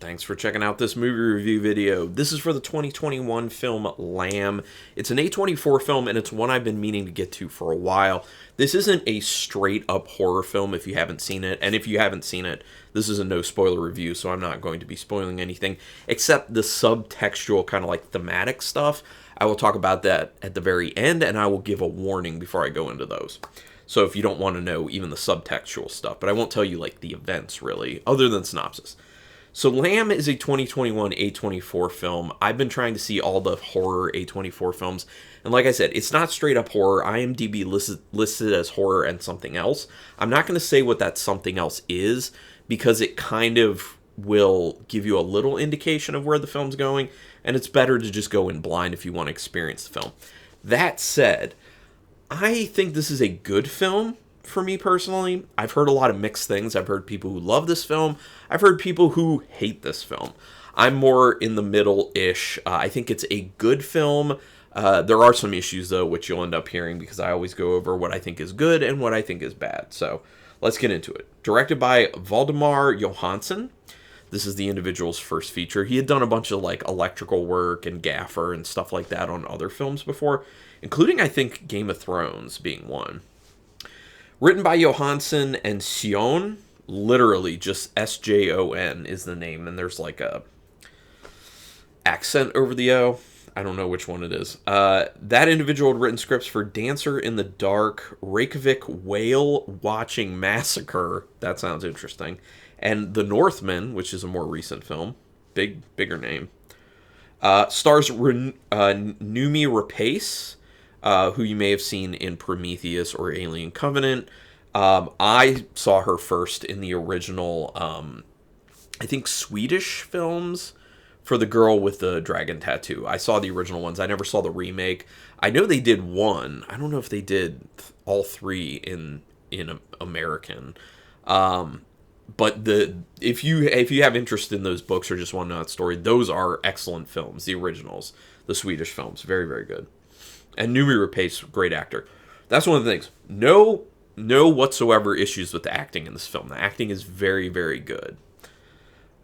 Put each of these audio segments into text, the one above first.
Thanks for checking out this movie review video. This is for the 2021 film Lamb. It's an A24 film, and it's one I've been meaning to get to for a while. This isn't a straight-up horror film if you haven't seen it, and if you haven't seen it, this is a no-spoiler review, so I'm not going to be spoiling anything, except the subtextual kind of like thematic stuff. I will talk about that at the very end, and I will give a warning before I go into those. So if you don't want to know even the subtextual stuff, but I won't tell you like the events really, other than synopsis. So Lamb is a 2021 A24 film. I've been trying to see all the horror A24 films. And like I said, it's not straight up horror. IMDb listed as horror and something else. I'm not going to say what that something else is because it kind of will give you a little indication of where the film's going. And it's better to just go in blind if you want to experience the film. That said, I think this is a good film. For me personally, I've heard a lot of mixed things. I've heard people who love this film. I've heard people who hate this film. I'm more in the middle-ish. I think it's a good film. There are some issues, though, which you'll end up hearing because I always go over what I think is good and what I think is bad. So let's get into it. Directed by Valdimar Johannsson. This is the individual's first feature. He had done a bunch of like electrical work and gaffer and stuff like that on other films before, including, I think, Game of Thrones being one. Written by Johannsson and Sjon, literally just S-J-O-N is the name, and there's like a accent over the O. I don't know which one it is. That individual had written scripts for Dancer in the Dark, Reykjavik Whale Watching Massacre, that sounds interesting, and The Northman, which is a more recent film, bigger name. Stars Noomi Rapace, who you may have seen in Prometheus or Alien Covenant. I saw her first in the original, I think, Swedish films for the girl with the dragon tattoo. I saw the original ones. I never saw the remake. I know they did one. I don't know if they did all three in American. But if you have interest in those books or just want to know that story, those are excellent films. The originals, the Swedish films, very, very good. And Noomi Rapace, great actor. That's one of the things. No whatsoever issues with the acting in this film. The acting is very, very good.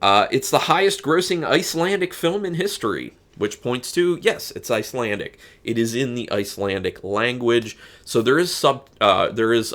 It's the highest grossing Icelandic film in history, which points to, yes, it's Icelandic. It is in the Icelandic language, so there is subtitles,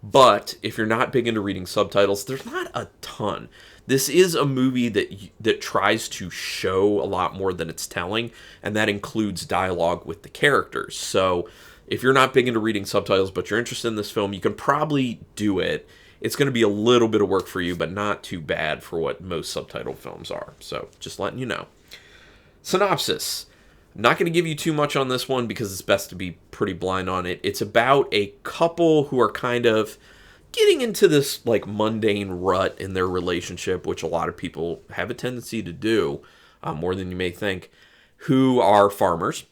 but if you're not big into reading subtitles, there's not a ton. This is a movie that tries to show a lot more than it's telling, and that includes dialogue with the characters. So if you're not big into reading subtitles, but you're interested in this film, you can probably do it. It's going to be a little bit of work for you, but not too bad for what most subtitled films are. So just letting you know. Synopsis. I'm not going to give you too much on this one because it's best to be pretty blind on it. It's about a couple who are kind of getting into this like mundane rut in their relationship, which a lot of people have a tendency to do, more than you may think, who are farmers,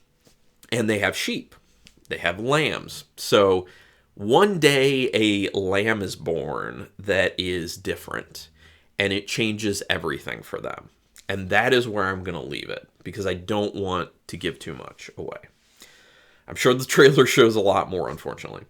and they have sheep. They have lambs. So one day a lamb is born that is different, and it changes everything for them. And that is where I'm going to leave it, because I don't want to give too much away. I'm sure the trailer shows a lot more, unfortunately.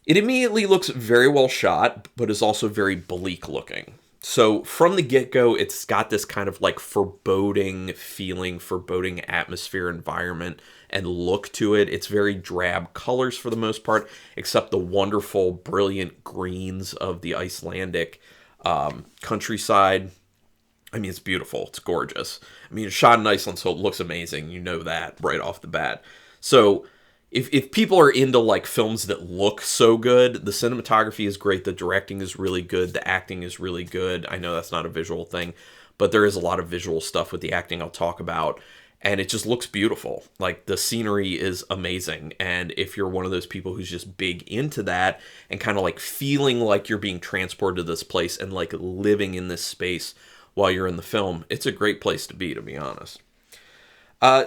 It immediately looks very well shot, but is also very bleak looking. So from the get-go, it's got this kind of like foreboding feeling, foreboding atmosphere, environment, and look to it. It's very drab colors for the most part, except the wonderful, brilliant greens of the Icelandic countryside. I mean, it's beautiful. It's gorgeous. I mean, it's shot in Iceland, so it looks amazing. You know that right off the bat. So if people are into like films that look so good, the cinematography is great, the directing is really good, the acting is really good. I know that's not a visual thing, but there is a lot of visual stuff with the acting I'll talk about, and it just looks beautiful. Like, the scenery is amazing, and if you're one of those people who's just big into that and kind of like feeling like you're being transported to this place and like living in this space while you're in the film, it's a great place to be honest.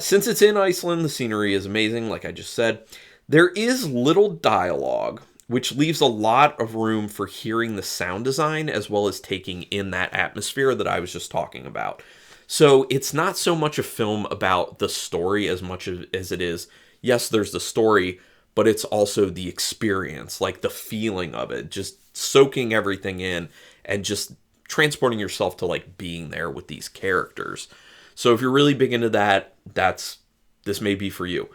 Since it's in Iceland, the scenery is amazing, like I just said. There is little dialogue, which leaves a lot of room for hearing the sound design as well as taking in that atmosphere that I was just talking about. So it's not so much a film about the story as much as it is, yes, there's the story, but it's also the experience, like the feeling of it, just soaking everything in and just transporting yourself to like being there with these characters. So if you're really big into that, this may be for you.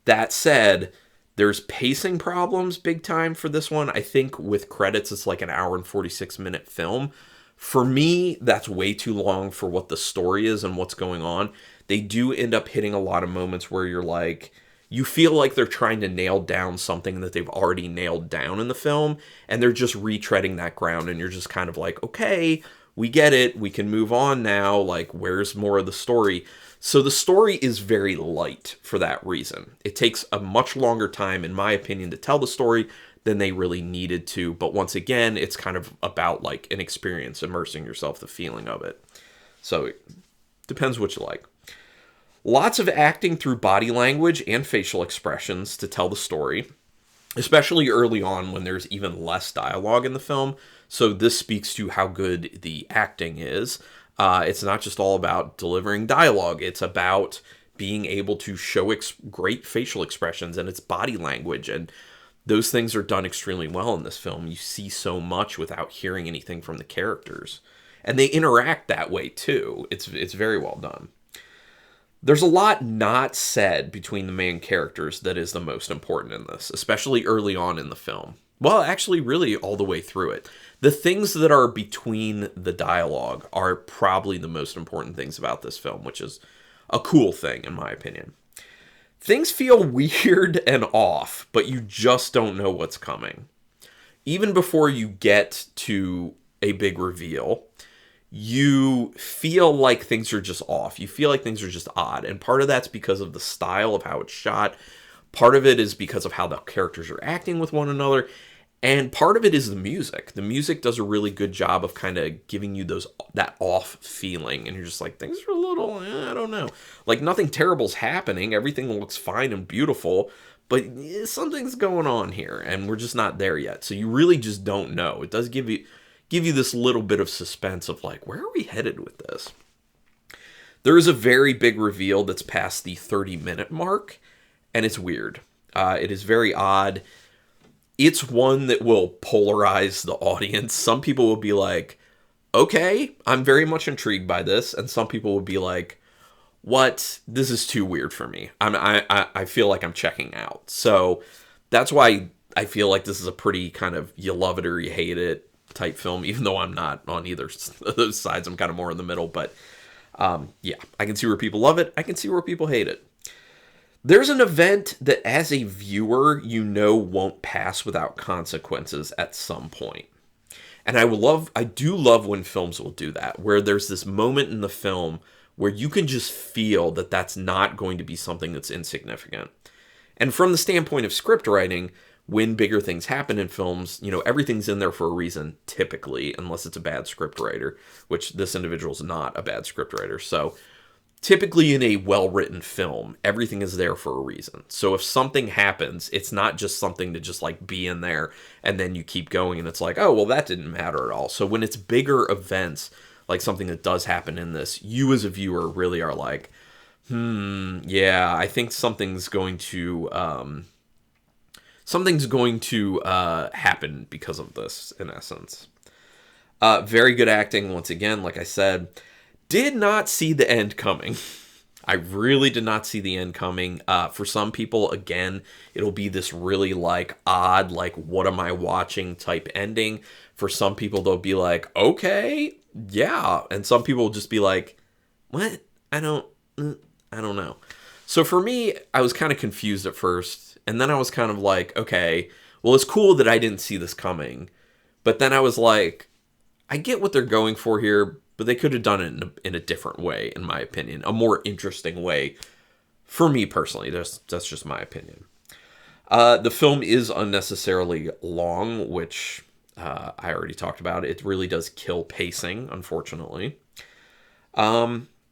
That said, there's pacing problems big time for this one. I think with credits, it's like an hour and 46-minute film. For me, that's way too long for what the story is and what's going on. They do end up hitting a lot of moments where you're like, you feel like they're trying to nail down something that they've already nailed down in the film, and they're just retreading that ground, and you're just kind of like, okay, we get it, we can move on now, like, where's more of the story? So the story is very light for that reason. It takes a much longer time, in my opinion, to tell the story than they really needed to, but once again, it's kind of about, like, an experience, immersing yourself, the feeling of it. So it depends what you like. Lots of acting through body language and facial expressions to tell the story, especially early on when there's even less dialogue in the film. So this speaks to how good the acting is. It's not just all about delivering dialogue. It's about being able to show great facial expressions, and its body language. And those things are done extremely well in this film. You see so much without hearing anything from the characters. And they interact that way too. It's very well done. There's a lot not said between the main characters that is the most important in this, especially early on in the film. Well, actually, really all the way through it. The things that are between the dialogue are probably the most important things about this film, which is a cool thing, in my opinion. Things feel weird and off, but you just don't know what's coming. Even before you get to a big reveal, you feel like things are just off. You feel like things are just odd. And part of that's because of the style of how it's shot. Part of it is because of how the characters are acting with one another. And part of it is the music. The music does a really good job of kind of giving you that off feeling. And you're just like, things are a little, I don't know. Like, nothing terrible's happening. Everything looks fine and beautiful. But something's going on here. And we're just not there yet. So you really just don't know. It does give you this little bit of suspense of like, where are we headed with this? There is a very big reveal that's past the 30-minute mark, and it's weird. It is very odd. It's one that will polarize the audience. Some people will be like, okay, I'm very much intrigued by this, and some people will be like, what? This is too weird for me. I feel like I'm checking out. So that's why I feel like this is a pretty kind of you love it or you hate it type film, even though I'm not on either of those sides. I'm kind of more in the middle, but yeah, I can see where people love it. I can see where people hate it. There's an event that as a viewer, you know won't pass without consequences at some point. And I do love when films will do that, where there's this moment in the film where you can just feel that that's not going to be something that's insignificant. And from the standpoint of script writing, when bigger things happen in films, you know, everything's in there for a reason, typically, unless it's a bad script writer, which this individual's not a bad script writer. So typically in a well-written film, everything is there for a reason. So if something happens, it's not just something to just like be in there and then you keep going and it's like, oh, well, that didn't matter at all. So when it's bigger events, like something that does happen in this, you as a viewer really are like, yeah, I think something's going to happen because of this, in essence. Very good acting, once again, like I said. Did not see the end coming. I really did not see the end coming. For some people, again, it'll be this really, like, odd, like, what am I watching type ending. For some people, they'll be like, okay, yeah. And some people will just be like, what? I don't know. So for me, I was kind of confused at first. And then I was kind of like, okay, well, it's cool that I didn't see this coming. But then I was like, I get what they're going for here, but they could have done it in a different way, in my opinion. A more interesting way, for me personally. That's just my opinion. The film is unnecessarily long, which I already talked about. It really does kill pacing, unfortunately.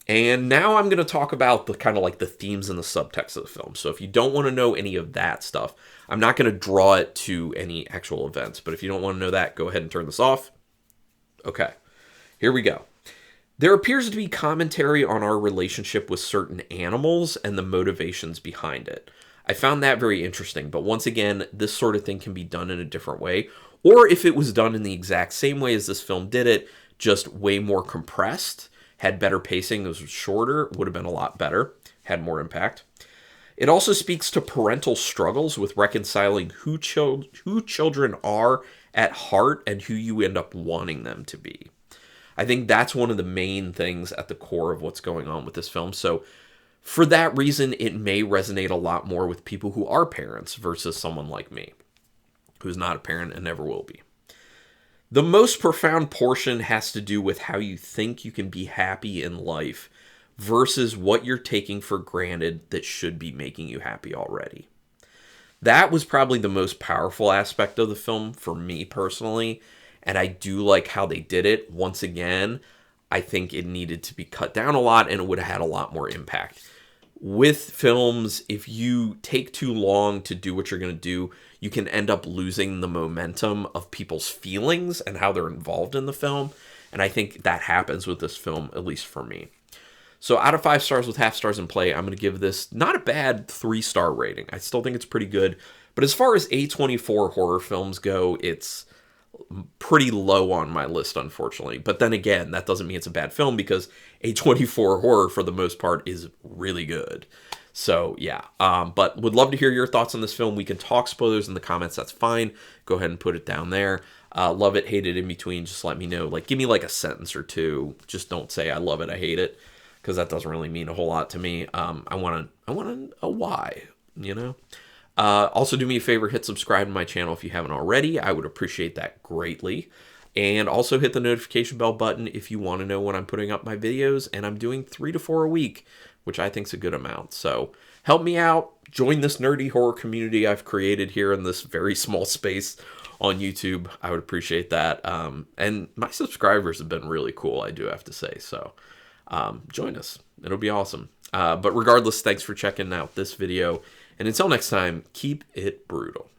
And now I'm going to talk about the kind of like the themes and the subtext of the film. So if you don't want to know any of that stuff, I'm not going to draw it to any actual events. But if you don't want to know that, go ahead and turn this off. Okay, here we go. There appears to be commentary on our relationship with certain animals and the motivations behind it. I found that very interesting, but once again, this sort of thing can be done in a different way, or if it was done in the exact same way as this film did it, just way more compressed, had better pacing, it was shorter, would have been a lot better, had more impact. It also speaks to parental struggles with reconciling who children are at heart and who you end up wanting them to be. I think that's one of the main things at the core of what's going on with this film. So for that reason, it may resonate a lot more with people who are parents versus someone like me, who's not a parent and never will be. The most profound portion has to do with how you think you can be happy in life versus what you're taking for granted that should be making you happy already. That was probably the most powerful aspect of the film for me personally, and I do like how they did it. Once again, I think it needed to be cut down a lot and it would have had a lot more impact. With films, if you take too long to do what you're going to do, you can end up losing the momentum of people's feelings and how they're involved in the film, and I think that happens with this film, at least for me. So out of 5 stars with half stars in play, I'm going to give this not a bad 3-star rating. I still think it's pretty good. But as far as A24 horror films go, it's pretty low on my list, unfortunately. But then again, that doesn't mean it's a bad film because A24 horror, for the most part, is really good. So, yeah. But would love to hear your thoughts on this film. We can talk spoilers in the comments. That's fine. Go ahead and put it down there. Love it, hate it, in between. Just let me know. Like, give me like a sentence or two. Just don't say I love it, I hate it, because that doesn't really mean a whole lot to me. I want a why, you know? Also, do me a favor, hit subscribe to my channel if you haven't already. I would appreciate that greatly. And also hit the notification bell button if you want to know when I'm putting up my videos. And I'm doing 3 to 4 a week, which I think is a good amount. So help me out. Join this nerdy horror community I've created here in this very small space on YouTube. I would appreciate that. And my subscribers have been really cool, I do have to say. So join us. It'll be awesome. But regardless, thanks for checking out this video. And until next time, keep it brutal.